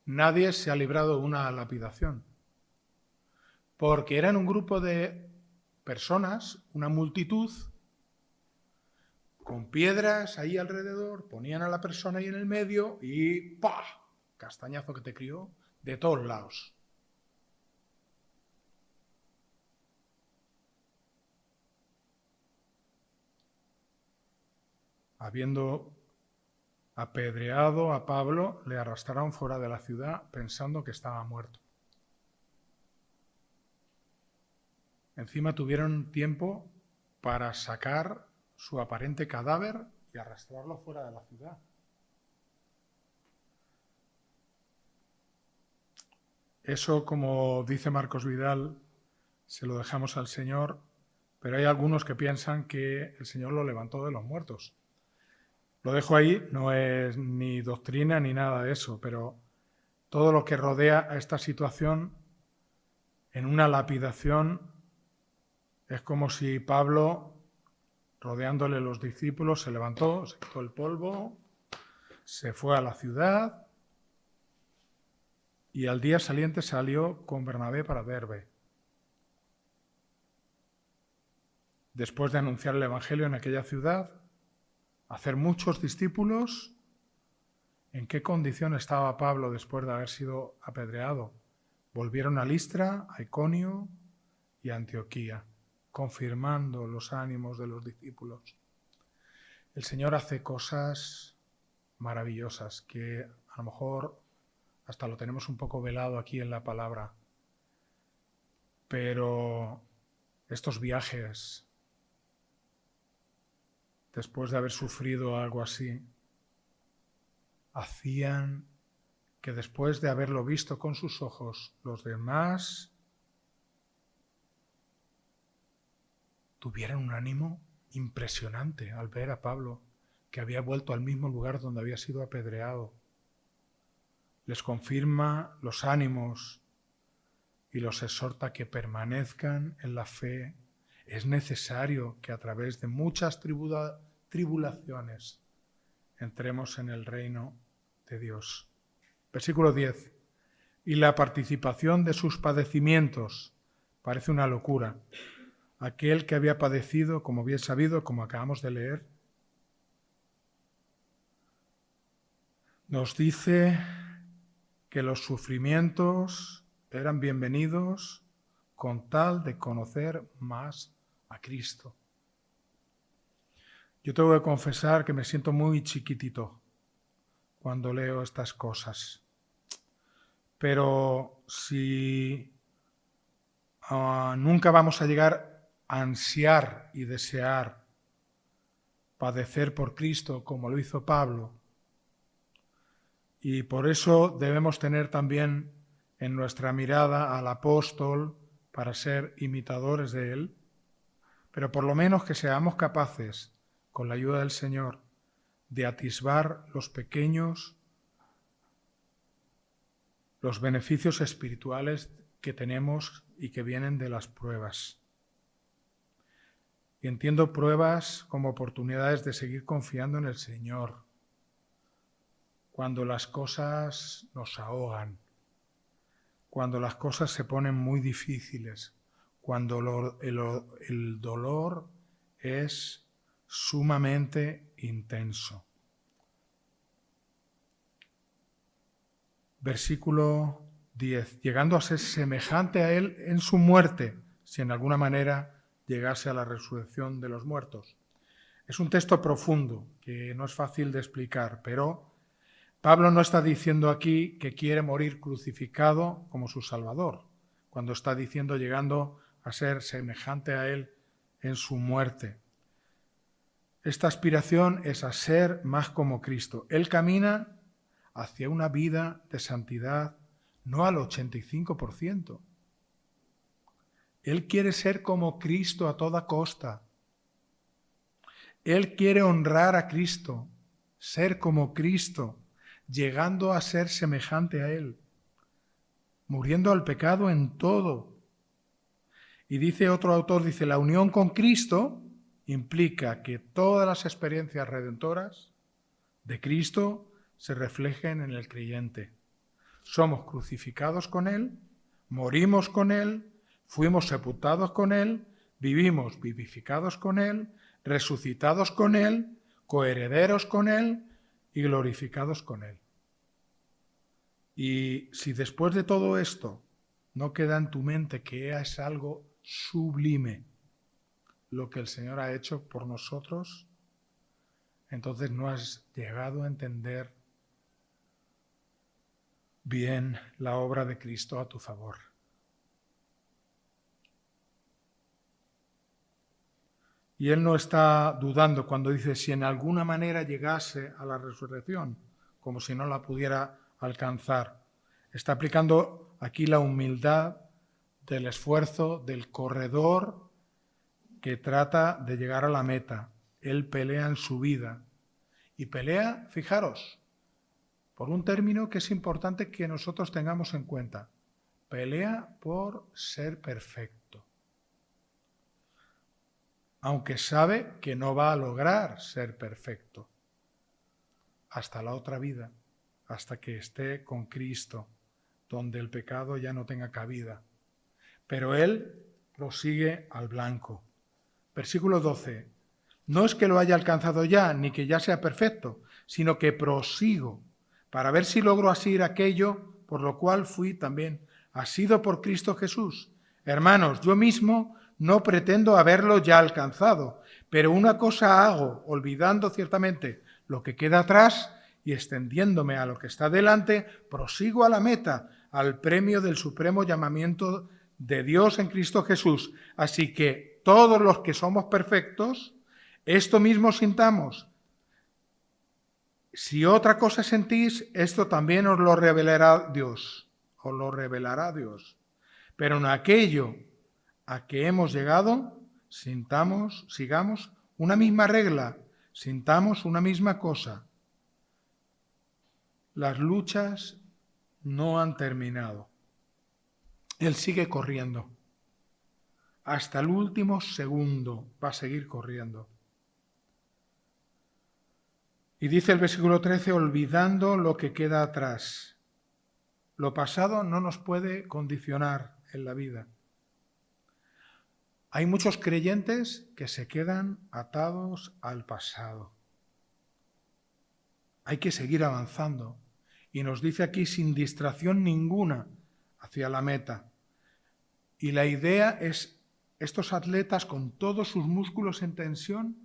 nadie se ha librado de una lapidación, porque eran un grupo de personas, una multitud, con piedras ahí alrededor, ponían a la persona ahí en el medio y ¡pah! Castañazo que te crió de todos lados. Habiendo apedreado a Pablo, le arrastraron fuera de la ciudad pensando que estaba muerto. Encima tuvieron tiempo para sacar su aparente cadáver y arrastrarlo fuera de la ciudad. Eso, como dice Marcos Vidal, se lo dejamos al Señor, pero hay algunos que piensan que el Señor lo levantó de los muertos. Lo dejo ahí, no es ni doctrina ni nada de eso, pero todo lo que rodea a esta situación en una lapidación es como si Pablo, rodeándole los discípulos, se levantó, se quitó el polvo, se fue a la ciudad y al día siguiente salió con Bernabé para Derbe. Después de anunciar el Evangelio en aquella ciudad, hacer muchos discípulos, ¿en qué condición estaba Pablo después de haber sido apedreado? Volvieron a Listra, a Iconio y a Antioquía, confirmando los ánimos de los discípulos. El Señor hace cosas maravillosas que a lo mejor hasta lo tenemos un poco velado aquí en la palabra, pero estos viajes, después de haber sufrido algo así, hacían que después de haberlo visto con sus ojos, los demás tuvieran un ánimo impresionante al ver a Pablo, que había vuelto al mismo lugar donde había sido apedreado. Les confirma los ánimos y los exhorta que permanezcan en la fe. Es necesario que a través de muchas tribulaciones entremos en el reino de Dios. Versículo 10. Y la participación de sus padecimientos parece una locura. Aquel que había padecido, como bien sabido, como acabamos de leer, nos dice que los sufrimientos eran bienvenidos con tal de conocer más a Cristo. Yo tengo que confesar que me siento muy chiquitito cuando leo estas cosas. Pero si nunca vamos a llegar a ansiar y desear padecer por Cristo como lo hizo Pablo, y por eso debemos tener también en nuestra mirada al apóstol para ser imitadores de él, pero por lo menos que seamos capaces, con la ayuda del Señor, de atisbar los beneficios espirituales que tenemos y que vienen de las pruebas. Y entiendo pruebas como oportunidades de seguir confiando en el Señor, cuando las cosas nos ahogan, cuando las cosas se ponen muy difíciles, cuando el dolor es sumamente intenso. Versículo 10. Llegando a ser semejante a él en su muerte, si en alguna manera llegase a la resurrección de los muertos. Es un texto profundo que no es fácil de explicar, pero Pablo no está diciendo aquí que quiere morir crucificado como su Salvador, cuando está diciendo llegando a ser semejante a él en su muerte. Esta aspiración es a ser más como Cristo. Él camina hacia una vida de santidad, no al 85%. Él quiere ser como Cristo a toda costa. Él quiere honrar a Cristo, ser como Cristo, llegando a ser semejante a Él, muriendo al pecado en todo. Y dice otro autor, dice, la unión con Cristo implica que todas las experiencias redentoras de Cristo se reflejen en el creyente. Somos crucificados con Él, morimos con Él, fuimos sepultados con Él, vivimos vivificados con Él, resucitados con Él, coherederos con Él y glorificados con Él. Y si después de todo esto no queda en tu mente que es algo sublime lo que el Señor ha hecho por nosotros, entonces no has llegado a entender bien la obra de Cristo a tu favor. Y él no está dudando cuando dice si en alguna manera llegase a la resurrección, como si no la pudiera alcanzar. Está aplicando aquí la humildad del esfuerzo del corredor que trata de llegar a la meta. Él pelea en su vida. Y pelea, fijaros, por un término que es importante que nosotros tengamos en cuenta. Pelea por ser perfecto. Aunque sabe que no va a lograr ser perfecto. hasta la otra vida, hasta que esté con Cristo, donde el pecado ya no tenga cabida. Pero él prosigue al blanco. Versículo 12. No es que lo haya alcanzado ya, ni que ya sea perfecto, sino que prosigo, para ver si logro asir aquello por lo cual fui también asido por Cristo Jesús. Hermanos, yo mismo no pretendo haberlo ya alcanzado, pero una cosa hago, olvidando ciertamente lo que queda atrás y extendiéndome a lo que está delante, prosigo a la meta, al premio del supremo llamamiento de Dios en Cristo Jesús. Así que todos los que somos perfectos, esto mismo sintamos. Si otra cosa sentís, esto también os lo revelará Dios. Os lo revelará Dios. Pero en aquello a que hemos llegado, sigamos una misma regla, sintamos una misma cosa. Las luchas no han terminado. Él sigue corriendo. Hasta el último segundo va a seguir corriendo. Y dice el versículo 13, olvidando lo que queda atrás. Lo pasado no nos puede condicionar en la vida. Hay muchos creyentes que se quedan atados al pasado. Hay que seguir avanzando. Y nos dice aquí sin distracción ninguna hacia la meta. Y la idea es estos atletas con todos sus músculos en tensión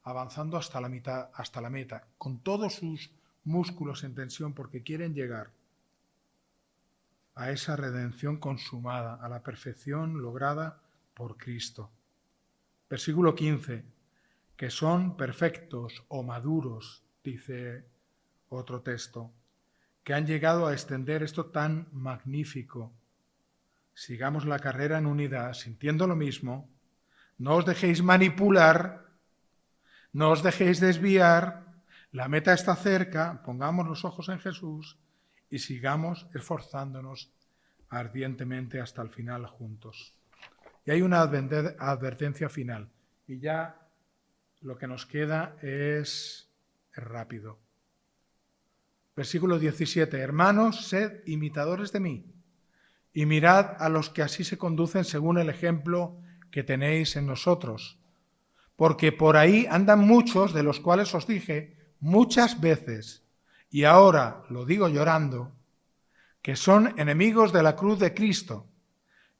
avanzando hasta la meta, con todos sus músculos en tensión porque quieren llegar a esa redención consumada, a la perfección lograda por Cristo. Versículo 15, que son perfectos o maduros, dice otro texto, que han llegado a extender esto tan magnífico. Sigamos la carrera en unidad, sintiendo lo mismo, no os dejéis manipular, no os dejéis desviar, la meta está cerca, pongamos los ojos en Jesús y sigamos esforzándonos ardientemente hasta el final juntos. Y hay una advertencia final, y ya lo que nos queda es rápido. Versículo 17, hermanos, sed imitadores de mí, y mirad a los que así se conducen según el ejemplo que tenéis en nosotros. Porque por ahí andan muchos, de los cuales os dije muchas veces, y ahora lo digo llorando, que son enemigos de la cruz de Cristo,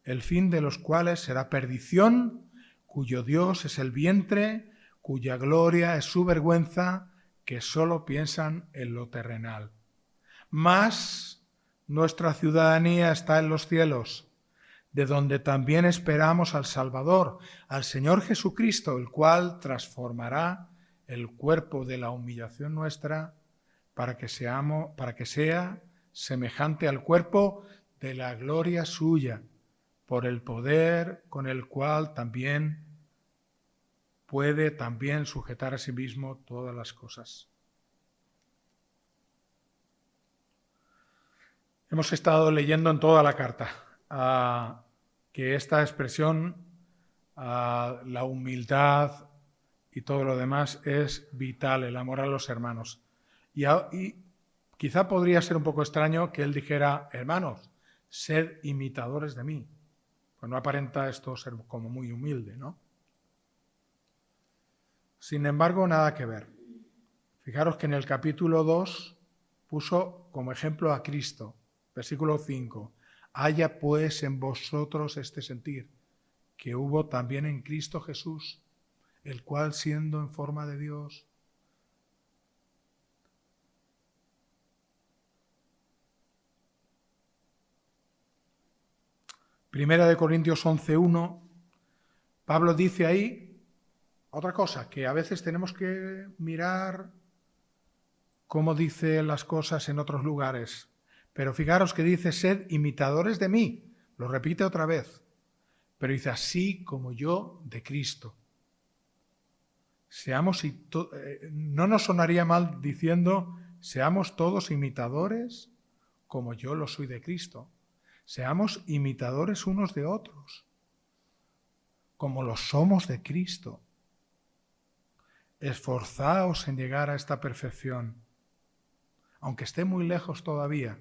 el fin de los cuales será perdición, cuyo Dios es el vientre, cuya gloria es su vergüenza, que solo piensan en lo terrenal. Mas nuestra ciudadanía está en los cielos, de donde también esperamos al Salvador, al Señor Jesucristo, el cual transformará el cuerpo de la humillación nuestra para que sea semejante al cuerpo de la gloria suya, por el poder con el cual también puede también sujetar a sí mismo todas las cosas. Hemos estado leyendo en toda la carta que esta expresión, la humildad y todo lo demás es vital, el amor a los hermanos. Y quizá podría ser un poco extraño que él dijera, hermanos, sed imitadores de mí. Pues no aparenta esto ser como muy humilde, ¿no? Sin embargo, nada que ver. Fijaros que en el capítulo 2 puso como ejemplo a Cristo. Versículo 5. Haya pues en vosotros este sentir, que hubo también en Cristo Jesús, el cual siendo en forma de Dios, Primera de Corintios 11:1, Pablo dice ahí otra cosa, que a veces tenemos que mirar cómo dice las cosas en otros lugares. Pero fijaros que dice, sed imitadores de mí. Lo repite otra vez. Pero dice, así como yo de Cristo. No nos sonaría mal diciendo, seamos todos imitadores como yo lo soy de Cristo. Seamos imitadores unos de otros, como lo somos de Cristo. Esforzaos en llegar a esta perfección. aunque esté muy lejos todavía,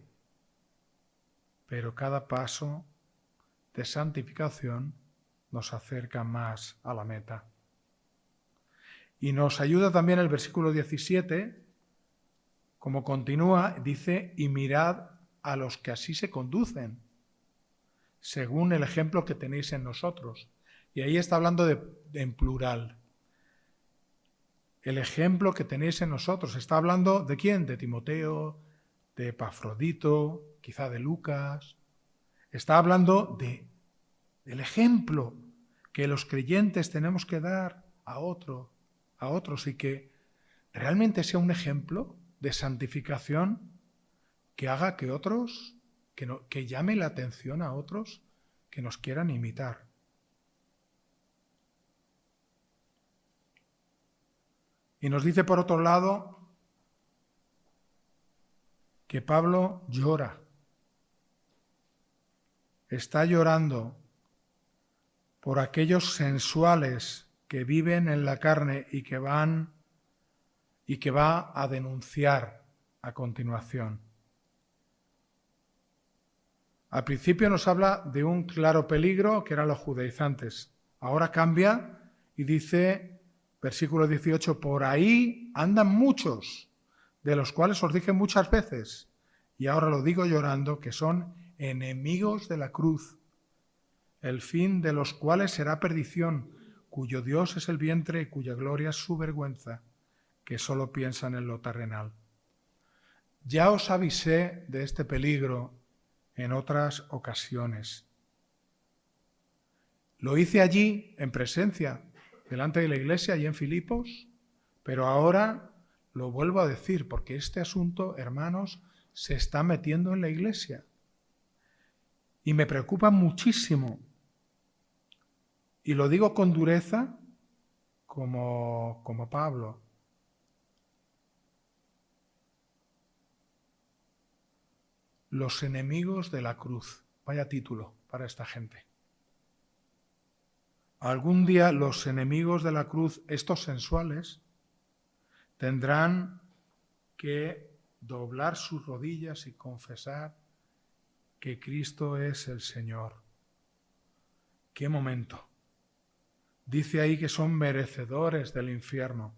pero cada paso de santificación nos acerca más a la meta. Y nos ayuda también el versículo 17, como continúa, dice, y mirad a los que así se conducen, según el ejemplo que tenéis en nosotros. Y ahí está hablando en plural. El ejemplo que tenéis en nosotros. Está hablando ¿de quién? De Timoteo, de Epafrodito, quizá de Lucas. Está hablando del ejemplo que los creyentes tenemos que dar a otros y que realmente sea un ejemplo de santificación que haga que otros, que llame la atención a otros que nos quieran imitar. Y nos dice por otro lado que Pablo llora. Está llorando por aquellos sensuales que viven en la carne y que va a denunciar a continuación. Al principio nos habla de un claro peligro que eran los judaizantes. Ahora cambia y dice, versículo 18, por ahí andan muchos, de los cuales os dije muchas veces, y ahora lo digo llorando, que son enemigos de la cruz, el fin de los cuales será perdición, cuyo Dios es el vientre y cuya gloria es su vergüenza, que solo piensan en lo terrenal. Ya os avisé de este peligro en otras ocasiones. Lo hice allí, en presencia, delante de la iglesia y en Filipos, pero ahora lo vuelvo a decir, porque este asunto, hermanos, se está metiendo en la iglesia. Y me preocupa muchísimo. Y lo digo con dureza, como Pablo. Los enemigos de la cruz. Vaya título para esta gente. Algún día los enemigos de la cruz, estos sensuales, tendrán que doblar sus rodillas y confesar que Cristo es el Señor. ¡Qué momento! Dice ahí que son merecedores del infierno,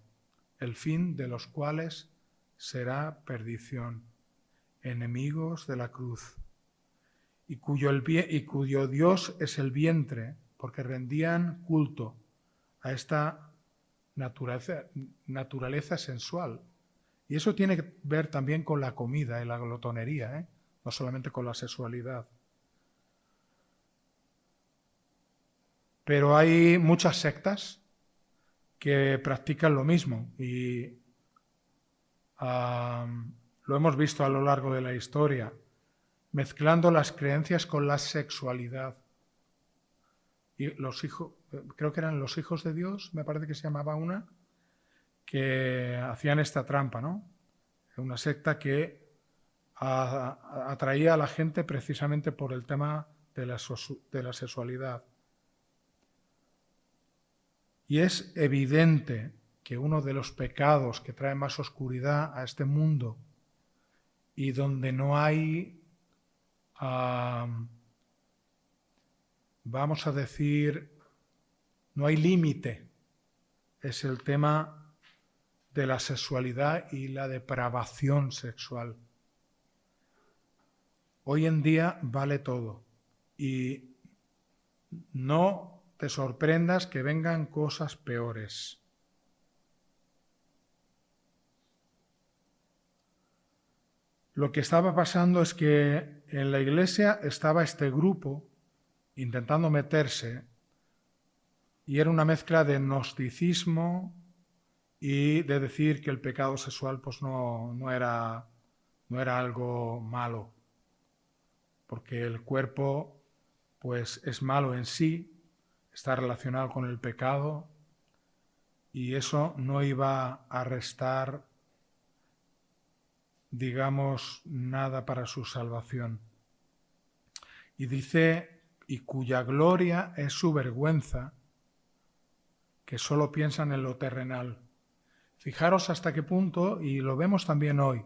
el fin de los cuales será perdición, enemigos de la cruz, y cuyo Dios es el vientre, porque rendían culto a esta naturaleza sensual. Y eso tiene que ver también con la comida y la glotonería, no solamente con la sexualidad. Pero hay muchas sectas que practican lo mismo y lo hemos visto a lo largo de la historia, mezclando las creencias con la sexualidad. Y creo que eran los hijos de Dios, me parece que se llamaba una, que hacían esta trampa, ¿no? Una secta que atraía a la gente precisamente por el tema de la sexualidad. Y es evidente que uno de los pecados que trae más oscuridad a este mundo y donde no hay, vamos a decir, no hay límite, es el tema de la sexualidad y la depravación sexual. Hoy en día vale todo y no te sorprendas que vengan cosas peores. Lo que estaba pasando es que en la iglesia estaba este grupo intentando meterse y era una mezcla de gnosticismo y de decir que el pecado sexual pues no era algo malo, porque el cuerpo pues es malo en sí, está relacionado con el pecado y eso no iba a restar, digamos, nada para su salvación. Y dice, y cuya gloria es su vergüenza, que solo piensan en lo terrenal. Fijaros hasta qué punto, y lo vemos también hoy,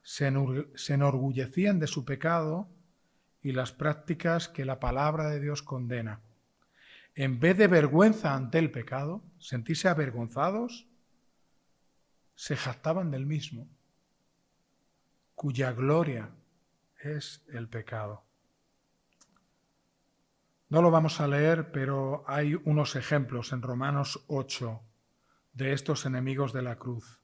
se enorgullecían de su pecado y las prácticas que la palabra de Dios condena. En vez de vergüenza ante el pecado, sentirse avergonzados, se jactaban del mismo, cuya gloria es el pecado. No lo vamos a leer, pero hay unos ejemplos en Romanos 8 de estos enemigos de la cruz.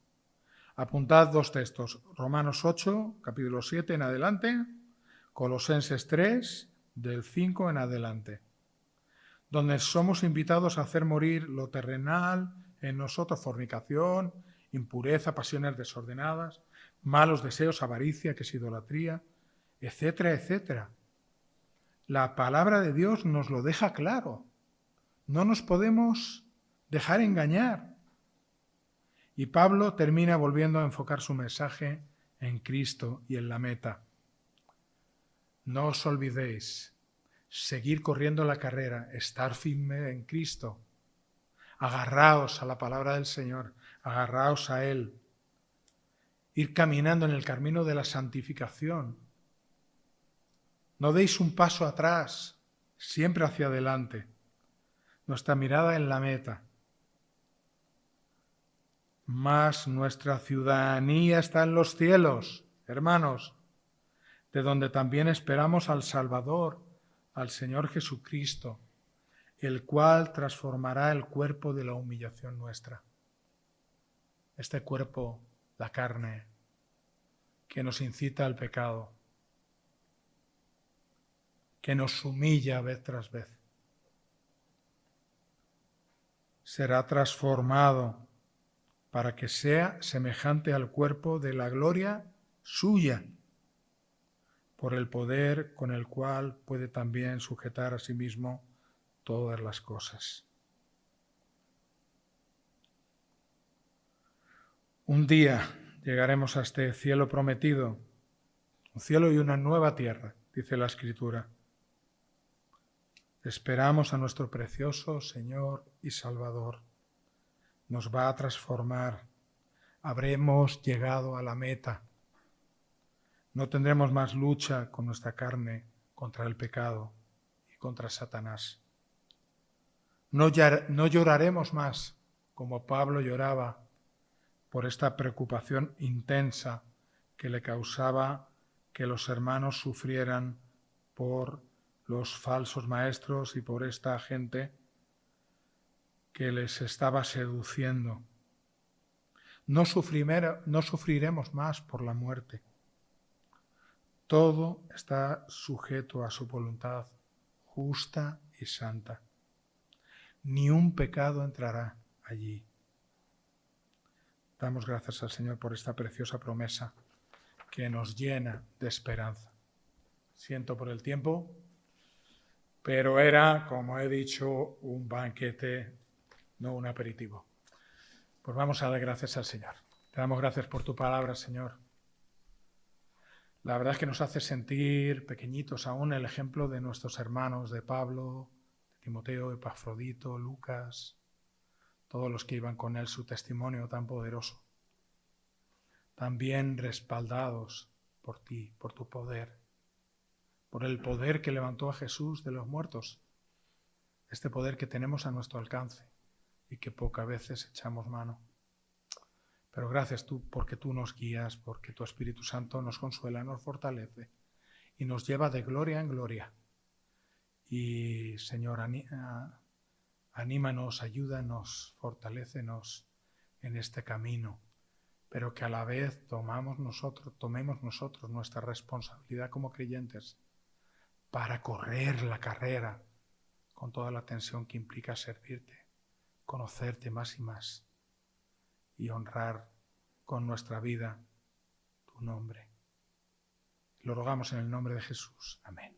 Apuntad dos textos, Romanos 8, capítulo 7 en adelante, Colosenses 3, del 5 en adelante, donde somos invitados a hacer morir lo terrenal en nosotros, fornicación, impureza, pasiones desordenadas, malos deseos, avaricia, que es idolatría, etcétera, etcétera. La palabra de Dios nos lo deja claro. No nos podemos dejar engañar. Y Pablo termina volviendo a enfocar su mensaje en Cristo y en la meta. No os olvidéis, seguir corriendo la carrera, estar firme en Cristo. Agarraos a la palabra del Señor, agarraos a Él. Ir caminando en el camino de la santificación. No deis un paso atrás, siempre hacia adelante. Nuestra mirada en la meta. Mas nuestra ciudadanía está en los cielos, hermanos, de donde también esperamos al Salvador, al Señor Jesucristo, el cual transformará el cuerpo de la humillación nuestra. Este cuerpo, la carne, que nos incita al pecado, que nos humilla vez tras vez, será transformado para que sea semejante al cuerpo de la gloria suya, por el poder con el cual puede también sujetar a sí mismo todas las cosas. Un día llegaremos a este cielo prometido, un cielo y una nueva tierra, dice la Escritura. Esperamos a nuestro precioso Señor y Salvador. Nos va a transformar. Habremos llegado a la meta. No tendremos más lucha con nuestra carne contra el pecado y contra Satanás. No lloraremos más como Pablo lloraba por esta preocupación intensa que le causaba que los hermanos sufrieran por los falsos maestros y por esta gente que les estaba seduciendo. No sufriremos más por la muerte. Todo está sujeto a su voluntad justa y santa. Ni un pecado entrará allí. Damos gracias al Señor por esta preciosa promesa que nos llena de esperanza. Siento por el tiempo, pero era, como he dicho, un banquete, no un aperitivo. Pues vamos a dar gracias al Señor. Te damos gracias por tu palabra, Señor. La verdad es que nos hace sentir pequeñitos aún el ejemplo de nuestros hermanos, de Pablo, de Timoteo, de Epafrodito, Lucas, todos los que iban con él, su testimonio tan poderoso. También respaldados por ti, por tu poder, por el poder que levantó a Jesús de los muertos, este poder que tenemos a nuestro alcance y que pocas veces echamos mano. Pero gracias tú, porque tú nos guías, porque tu Espíritu Santo nos consuela, nos fortalece y nos lleva de gloria en gloria. Y Señor, anímanos, ayúdanos, fortalécenos en este camino, pero que a la vez tomemos nosotros nuestra responsabilidad como creyentes para correr la carrera con toda la tensión que implica servirte, conocerte más y más y honrar con nuestra vida tu nombre. Lo rogamos en el nombre de Jesús. Amén.